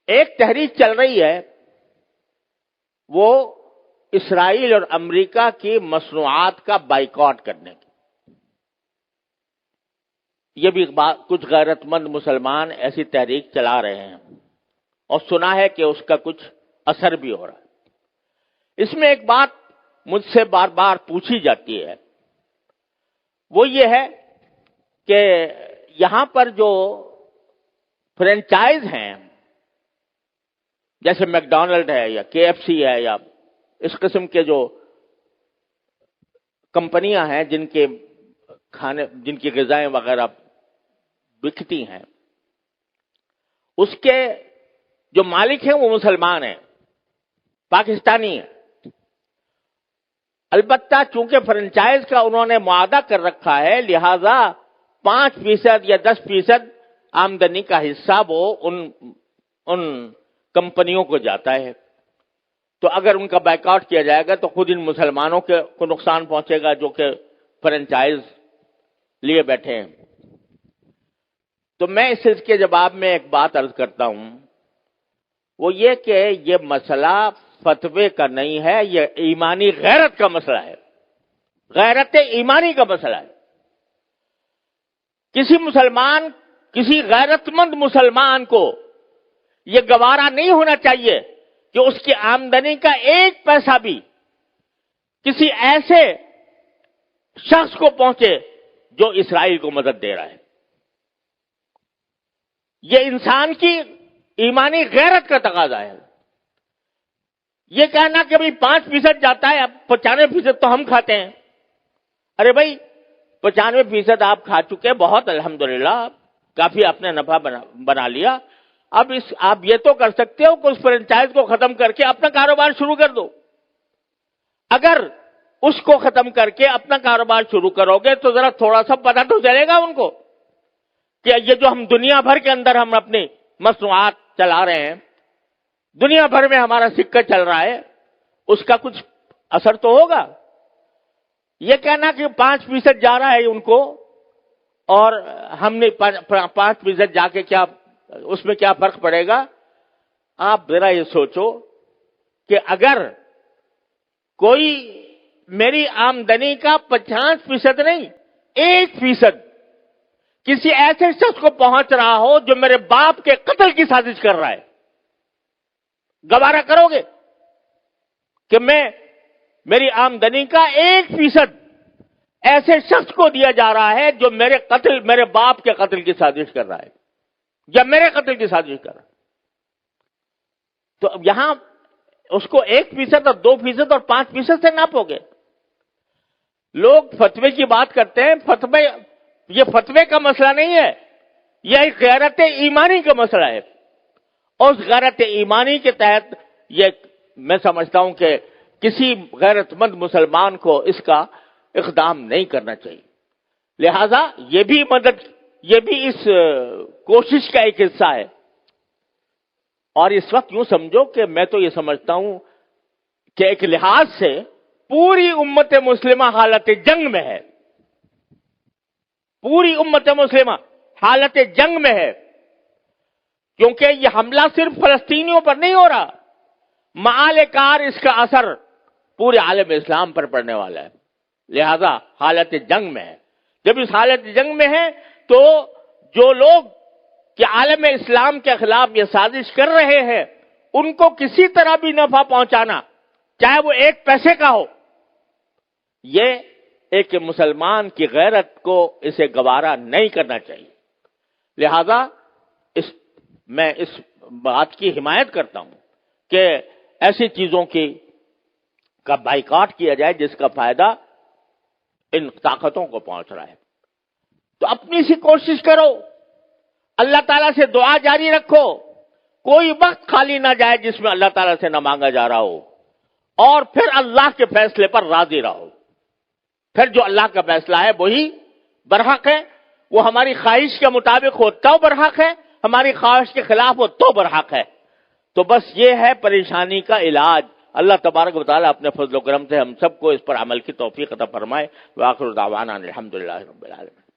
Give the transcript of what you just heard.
ایک تحریک چل رہی ہے وہ اسرائیل اور امریکہ کی مصنوعات کا بائیکاٹ کرنے کی. یہ بھی کچھ غیرت مند مسلمان ایسی تحریک چلا رہے ہیں اور سنا ہے کہ اس کا کچھ اثر بھی ہو رہا ہے. اس میں ایک بات مجھ سے بار بار پوچھی جاتی ہے، وہ یہ ہے کہ یہاں پر جو فرینچائز ہیں جیسے میک ڈونلڈ ہے یا کے ایف سی ہے یا اس قسم کے جو کمپنیاں ہیں جن کی غذائیں وغیرہ بکتی ہیں، اس کے جو مالک ہیں وہ مسلمان ہیں، پاکستانی ہیں. البتہ چونکہ فرنچائز کا انہوں نے معاہدہ کر رکھا ہے، لہذا 5% یا 10% آمدنی کا حصہ وہ ان کمپنیوں کو جاتا ہے. تو اگر ان کا بائیکاٹ کیا جائے گا تو خود ان مسلمانوں کو نقصان پہنچے گا جو کہ فرنچائز لیے بیٹھے ہیں. تو میں اس کے جواب میں ایک بات عرض کرتا ہوں، وہ یہ کہ یہ مسئلہ فتوے کا نہیں ہے، یہ ایمانی غیرت کا مسئلہ ہے، غیرت ایمانی کا مسئلہ ہے. کسی غیرت مند مسلمان کو یہ گوارا نہیں ہونا چاہیے کہ اس کی آمدنی کا 1 پیسہ بھی کسی ایسے شخص کو پہنچے جو اسرائیل کو مدد دے رہا ہے. یہ انسان کی ایمانی غیرت کا تقاضا ہے. یہ کہنا کہ بھئی 5% جاتا ہے، اب 95% تو ہم کھاتے ہیں. ارے بھائی 95% آپ کھا چکے، بہت الحمدللہ، کافی آپ نے نفع بنا لیا. اب آپ یہ تو کر سکتے ہو کہ اس فرنچائز کو ختم کر کے اپنا کاروبار شروع کر دو. اگر اس کو ختم کر کے اپنا کاروبار شروع کرو گے تو ذرا تھوڑا سا پتہ تو چلے گا ان کو کہ یہ جو ہم دنیا بھر کے اندر ہم اپنی مصنوعات چلا رہے ہیں، دنیا بھر میں ہمارا سکہ چل رہا ہے، اس کا کچھ اثر تو ہوگا. یہ کہنا کہ 5% جا رہا ہے ان کو اور ہم نے 5% جا کے کیا اس میں کیا فرق پڑے گا. آپ ذرا یہ سوچو کہ اگر کوئی میری آمدنی کا 50% نہیں 1% کسی ایسے شخص کو پہنچ رہا ہو جو میرے باپ کے قتل کی سازش کر رہا ہے، گوارا کرو گے کہ میری آمدنی کا 1% ایسے شخص کو دیا جا رہا ہے جو میرے باپ کے قتل کی سازش کر رہا ہے یا میرے قتل کی سازش کر رہا ہے؟ تو اب یہاں اس کو 1% اور 2% اور 5% سے ناپو گے. لوگ فتوے کی بات کرتے ہیں، یہ فتوے کا مسئلہ نہیں ہے، یہ ایک غیرت ایمانی کا مسئلہ ہے. اور اس غیرت ایمانی کے تحت یہ میں سمجھتا ہوں کہ کسی غیرت مند مسلمان کو اس کا اقدام نہیں کرنا چاہیے. لہذا یہ بھی اس کوشش کا ایک حصہ ہے. اور اس وقت یوں سمجھو کہ میں تو یہ سمجھتا ہوں کہ ایک لحاظ سے پوری امت مسلمہ حالت جنگ میں ہے، پوری امت مسلمہ حالت جنگ میں ہے، کیونکہ یہ حملہ صرف فلسطینیوں پر نہیں ہو رہا، معال کار اس کا اثر پورے عالم اسلام پر پڑنے والا ہے. لہذا حالت جنگ میں ہے. جب اس حالت جنگ میں ہے تو جو لوگ کہ عالم اسلام کے خلاف یہ سازش کر رہے ہیں ان کو کسی طرح بھی نفع پہنچانا، چاہے وہ 1 پیسے کا ہو، یہ ایک مسلمان کی غیرت کو اسے گوارا نہیں کرنا چاہیے. لہذا میں اس بات کی حمایت کرتا ہوں کہ ایسی چیزوں کا بائیکاٹ کیا جائے جس کا فائدہ ان طاقتوں کو پہنچ رہا ہے. تو اپنی سی کوشش کرو، اللہ تعالیٰ سے دعا جاری رکھو، کوئی وقت خالی نہ جائے جس میں اللہ تعالیٰ سے نہ مانگا جا رہا ہو، اور پھر اللہ کے فیصلے پر راضی رہو. پھر جو اللہ کا فیصلہ ہے وہی برحق ہے، وہ ہماری خواہش کے مطابق ہو تو برحق ہے، ہماری خواہش کے خلاف ہو تو برحق ہے. تو بس یہ ہے پریشانی کا علاج. اللہ تبارک و تعالیٰ اپنے فضل و کرم سے ہم سب کو اس پر عمل کی توفیق عطا فرمائے. وآخر دعوانا الحمدللہ رب العالمین.